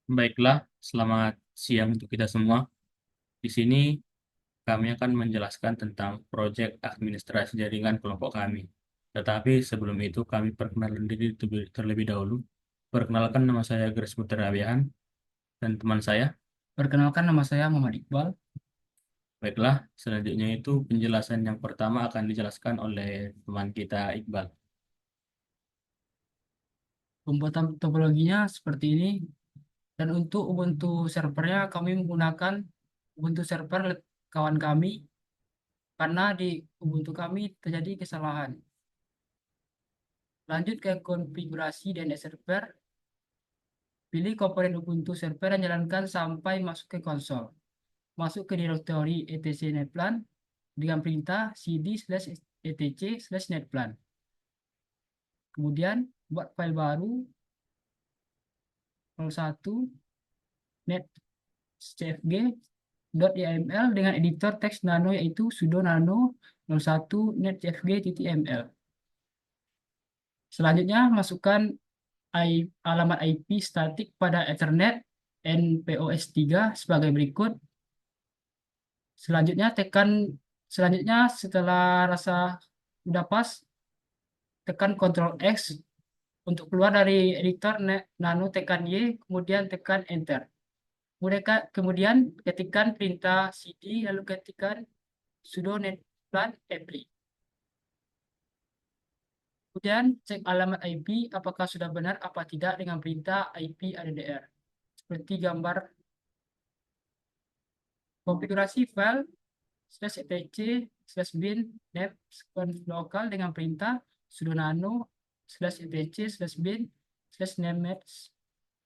Baiklah, selamat siang untuk kita semua. Di sini kami akan menjelaskan tentang proyek administrasi jaringan kelompok kami. Tetapi sebelum itu kami perkenalan diri terlebih dahulu. Perkenalkan, nama saya Grace Puterawian dan teman saya. Perkenalkan, nama saya Muhammad Iqbal. Baiklah, selanjutnya itu penjelasan yang pertama akan dijelaskan oleh teman kita Iqbal. Pembuatan topologinya seperti ini. Dan untuk Ubuntu servernya kami menggunakan Ubuntu server kawan kami karena di Ubuntu kami terjadi kesalahan. Lanjut ke konfigurasi DNS server. Pilih komponen Ubuntu server dan jalankan sampai masuk ke konsol. Masuk ke direktori etc netplan dengan perintah cd/etc/netplan. Kemudian buat file baru 01 netcfg.yml dengan editor teks nano yaitu sudo nano 01 netcfg.ml. Selanjutnya masukkan alamat IP statik pada Ethernet npos3 sebagai berikut. Selanjutnya setelah rasa udah pas, tekan Ctrl X untuk keluar dari editor nano, tekan Y, kemudian tekan Enter. Kemudian ketikkan perintah cd, lalu ketikkan sudo netplan apply. Kemudian cek alamat IP apakah sudah benar apa tidak dengan perintah IP addr. Seperti gambar konfigurasi file /etc/bin dev conf lokal dengan perintah sudo nano /etc/bin /namex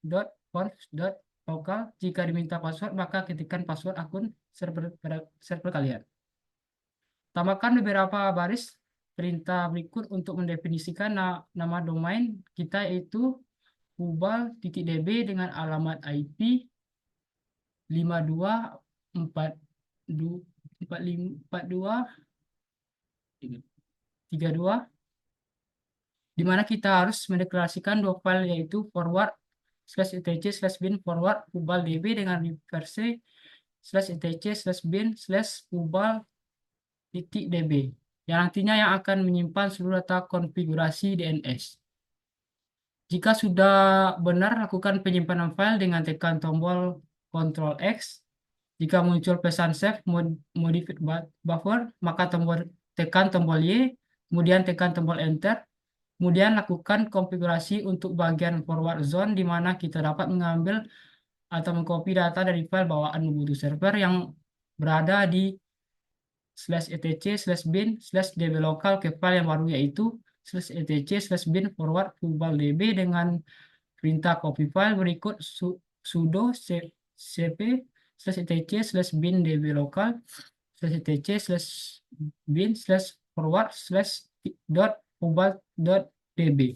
.conf.local. Jika diminta password, maka ketikkan password akun server kalian. Tambahkan beberapa baris perintah berikut untuk mendefinisikan nama domain kita, yaitu ubal.db dengan alamat IP 5242 di mana kita harus mendeklarasikan dua file, yaitu forward/etc/bin forward ubal.db dengan reverse/etc/bin/ubal.db yang nantinya akan menyimpan seluruh data konfigurasi DNS. Jika sudah benar, lakukan penyimpanan file dengan tekan tombol Ctrl X. Jika muncul pesan save modified buffer, maka tekan tombol Y, kemudian tekan tombol Enter. Kemudian lakukan konfigurasi untuk bagian forward zone, di mana kita dapat mengambil atau mengcopy data dari file bawaan Ubuntu server yang berada di /etc/bin/db lokal ke file yang baru, yaitu /etc/bin forward ubal.db dengan perintah copy file berikut sudo cp/etc/bin db lokal /etc/bin/forward/dot ubal.db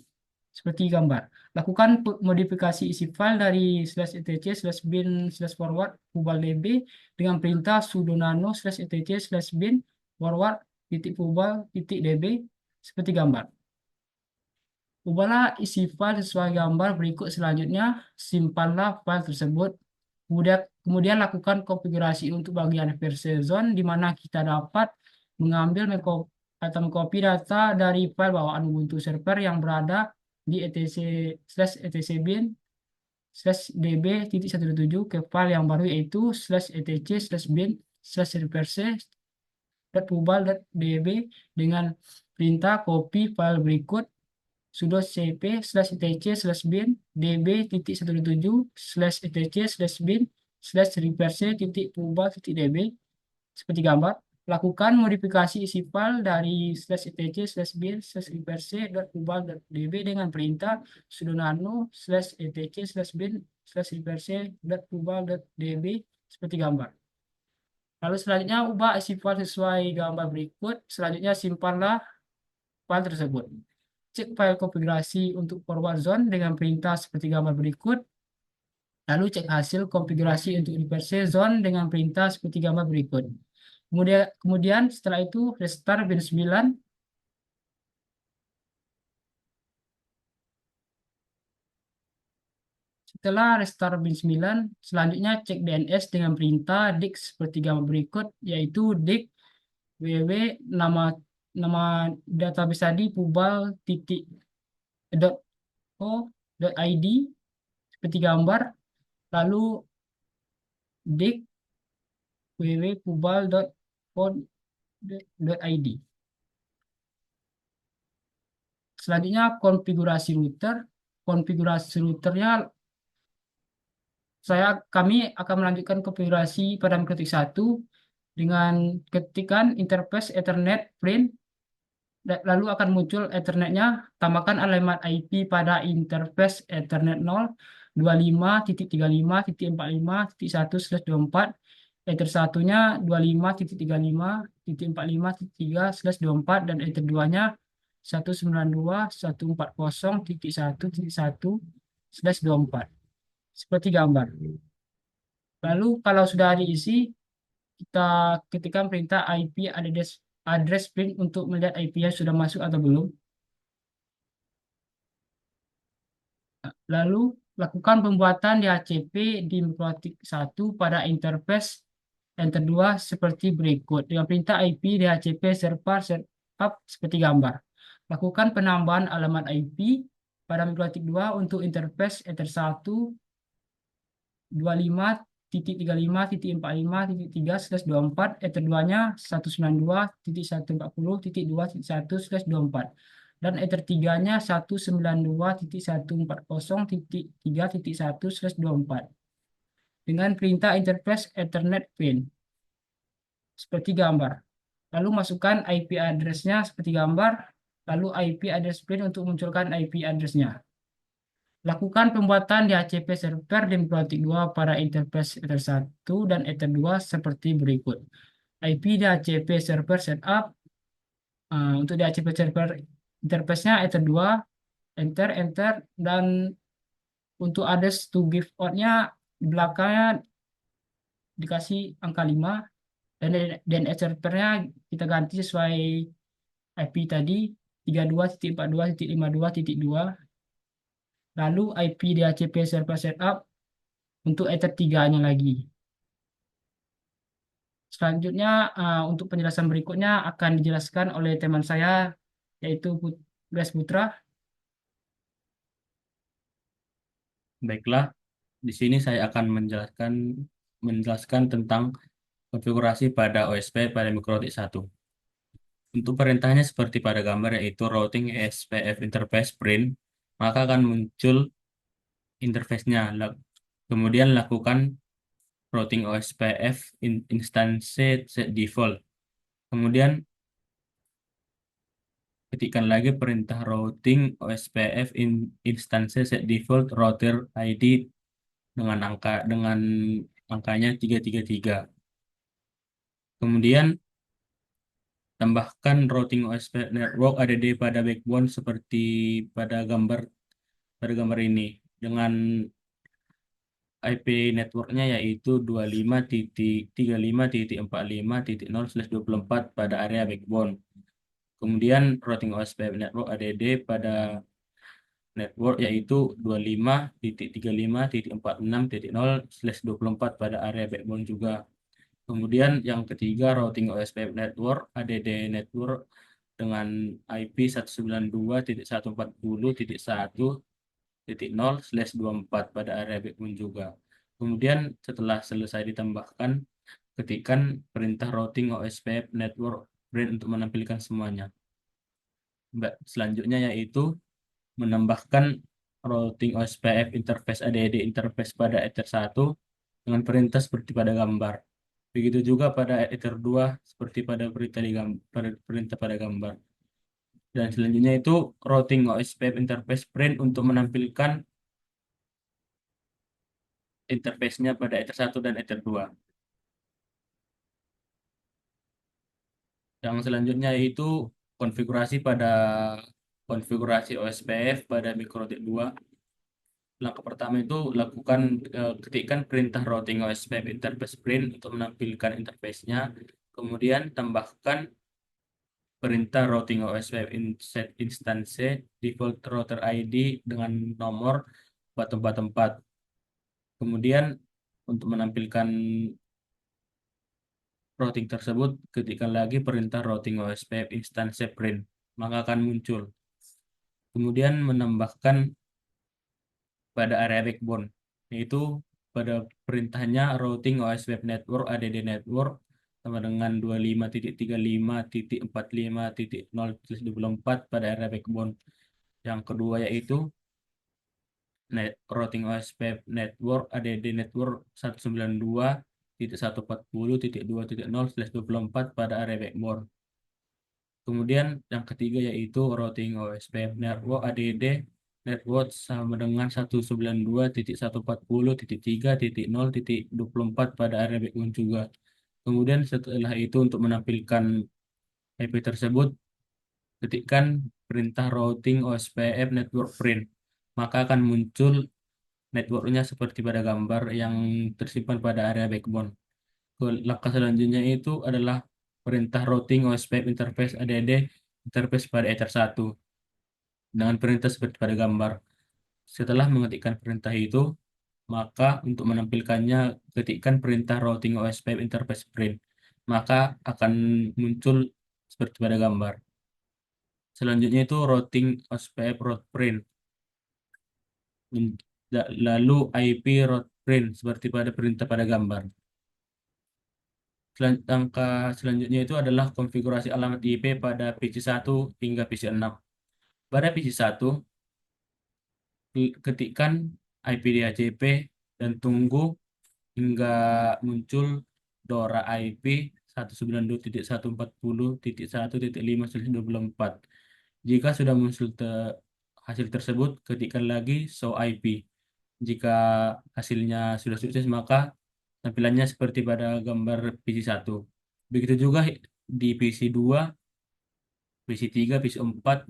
seperti gambar. Lakukan modifikasi isi file dari /etc/bin/forward ubal.db dengan perintah sudo nano /etc/bin forward ubal.db seperti gambar. Ubahlah isi file sesuai gambar berikut. Selanjutnya, simpanlah file tersebut. Kemudian lakukan konfigurasi untuk bagian versi zone, di mana kita dapat mengambil atau mengcopy data dari file bawaan Ubuntu server yang berada di etc/bin/db.17 ke file yang baru, yaitu /etc/bin/reverse.ubal.db dengan perintah copy file berikut sudo cp/etc/bin db.etc/bin/reverse.ubal.db seperti gambar. Lakukan modifikasi isi file dari /etc/bin/reverse.ubal.db dengan perintah sudo nano /etc/bin/reverse.ubal.db seperti gambar. Lalu selanjutnya ubah isi file sesuai gambar berikut. Selanjutnya simpanlah file tersebut. Cek file konfigurasi untuk forward zone dengan perintah seperti gambar berikut. Lalu cek hasil konfigurasi untuk reverse zone dengan perintah seperti gambar berikut. Kemudian setelah itu restart Windows 9. setelah restart bin 9, selanjutnya cek DNS dengan perintah dik seperti gambar berikut, yaitu dik www nama nama database tadi pubal titik dot co dot id seperti gambar, lalu dik www.pubal dot co dot id. Selanjutnya konfigurasi router. Konfigurasi routernya kami akan melanjutkan konfigurasi pada mikrotik 1 dengan ketikan interface Ethernet print, lalu akan muncul Ethernetnya. Tambahkan alamat IP pada interface Ethernet 0 25.35.45.1/24. Ether 1-nya 25.35.45.3/24 dan Ether 2-nya 192.140.1.1/24 seperti gambar. Lalu kalau sudah diisi, kita ketikkan perintah IP address print untuk melihat IP-nya sudah masuk atau belum. Lalu lakukan pembuatan DHCP di mikrotik 1 pada interface enter 2 seperti berikut dengan perintah IP DHCP server setup seperti gambar. Lakukan penambahan alamat IP pada mikrotik 2 untuk interface enter 1 25.35.45.3/24, Ether 2-nya 192.140.2.1/24 dan Ether 3-nya 192.140.3.1/24 dengan perintah interface Ethernet pin seperti gambar. Lalu masukkan IP address-nya seperti gambar, lalu IP address pin untuk munculkan IP address-nya. Lakukan pembuatan DHCP server di mikrotik 2 pada interface Ether 1 dan Ether 2 seperti berikut. IP DHCP server setup. Untuk DHCP server interface-nya Ether 2, enter, enter, dan untuk address to give out-nya di belakangnya dikasih angka 5, dan DNS servernya kita ganti sesuai IP tadi 32.42.52.2. Lalu IP DHCP server setup untuk Ether 3-nya lagi. Selanjutnya, untuk penjelasan berikutnya akan dijelaskan oleh teman saya, yaitu Grace Putra. Baiklah, di sini saya akan menjelaskan tentang konfigurasi pada OSP pada mikrotik 1. Untuk perintahnya seperti pada gambar yaitu routing SPF interface print, maka akan muncul interface-nya. Kemudian lakukan routing OSPF instance set default. Kemudian ketikkan lagi perintah routing OSPF instance set default router ID dengan angkanya 333. Kemudian tambahkan routing OSPF network ADD pada backbone seperti pada gambar ini dengan IP networknya yaitu 25.35.45.0/24 pada area backbone. Kemudian routing OSPF network ADD pada network yaitu 25.35.46.0/24 pada area backbone juga. Kemudian yang ketiga routing OSPF network ADD network dengan IP 192.140.1.0/24 pada area backbone juga. Kemudian setelah selesai ditambahkan, ketikkan perintah routing OSPF network print untuk menampilkan semuanya. Selanjutnya yaitu menambahkan routing OSPF interface ADD interface pada Ether 1 dengan perintah seperti pada gambar. Begitu juga pada Ether 2 seperti pada perintah pada gambar. Dan selanjutnya itu routing OSPF interface print untuk menampilkan interface-nya pada Ether 1 dan Ether 2. Yang selanjutnya itu konfigurasi OSPF pada mikrotik 2. Langkah pertama itu ketikkan perintah routing OSPF interface print untuk menampilkan interface-nya. Kemudian tambahkan perintah routing OSPF set instance default router ID dengan nomor 444. Kemudian untuk menampilkan routing tersebut, ketikkan lagi perintah routing OSPF instance print, maka akan muncul. Kemudian menambahkan pada area backbone, yaitu pada perintahnya routing OSPF network add network sama dengan 25.35.45.0/24 pada area backbone. Yang kedua yaitu routing OSPF network add network 192.140.2.0/24 pada area backbone. Kemudian yang ketiga yaitu routing OSPF network add network sama dengan 192.140.3.0.24 pada area backbone juga. Kemudian setelah itu untuk menampilkan IP tersebut, ketikkan perintah routing OSPF network print. Maka akan muncul networknya seperti pada gambar yang tersimpan pada area backbone. Langkah selanjutnya itu adalah perintah routing OSPF interface add interface pada Ether 1 dengan perintah seperti pada gambar. Setelah mengetikkan perintah itu, maka untuk menampilkannya ketikkan perintah routing OSPF interface print. Maka akan muncul seperti pada gambar. Selanjutnya itu routing OSPF route print. Lalu IP route print seperti pada perintah pada gambar. Langkah selanjutnya itu adalah konfigurasi alamat IP pada PC1 hingga PC6. Pada PC1, ketikkan IP DHCP dan tunggu hingga muncul DORA IP 192.140.1.5/24. Jika sudah muncul hasil tersebut, ketikkan lagi show IP. Jika hasilnya sudah sukses, maka tampilannya seperti pada gambar PC1. Begitu juga di PC2, PC3, PC4,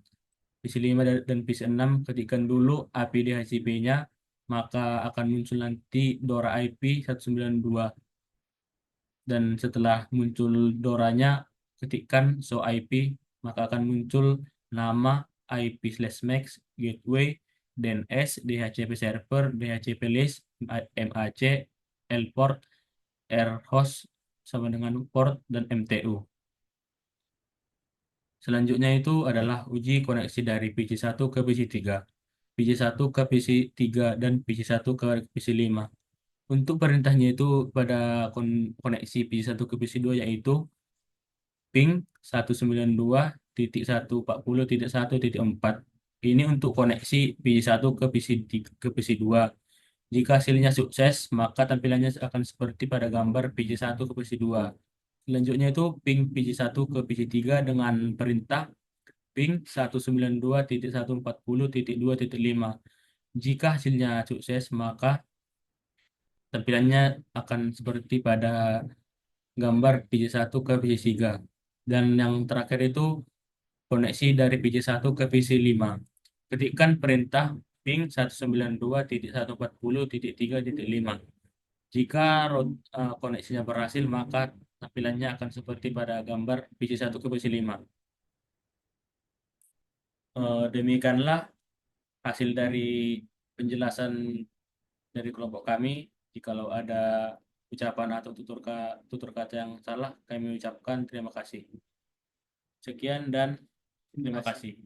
PC5, dan PC6, ketikkan dulu API DHCP-nya, maka akan muncul nanti DORA IP 192. Dan setelah muncul DORA-nya, ketikkan show IP, maka akan muncul nama IP/MAC, gateway, DNS, DHCP server, DHCP list, MAC, L-port, R-host, sama dengan port, dan MTU. Selanjutnya itu adalah uji koneksi dari PC1 ke PC3, PC1 ke PC3, dan PC1 ke PC5. Untuk perintahnya itu pada koneksi PC1 ke PC2 yaitu ping 192.140.1.4. Ini untuk koneksi PC1 ke PC3, ke PC2. Jika hasilnya sukses, maka tampilannya akan seperti pada gambar PC1 ke PC2. Selanjutnya itu ping PC1 ke PC3 dengan perintah ping 192.140.2.5. Jika hasilnya sukses, maka tampilannya akan seperti pada gambar PC1 ke PC3. Dan yang terakhir itu koneksi dari PC1 ke PC5. Ketikkan perintah ping 192.140.3.5. Jika koneksinya berhasil, maka tampilannya akan seperti pada gambar PC1 ke PC5. Demikianlah hasil dari penjelasan dari kelompok kami. Jikalau ada ucapan atau tutur kata yang salah, kami ucapkan terima kasih. Sekian dan terima kasih.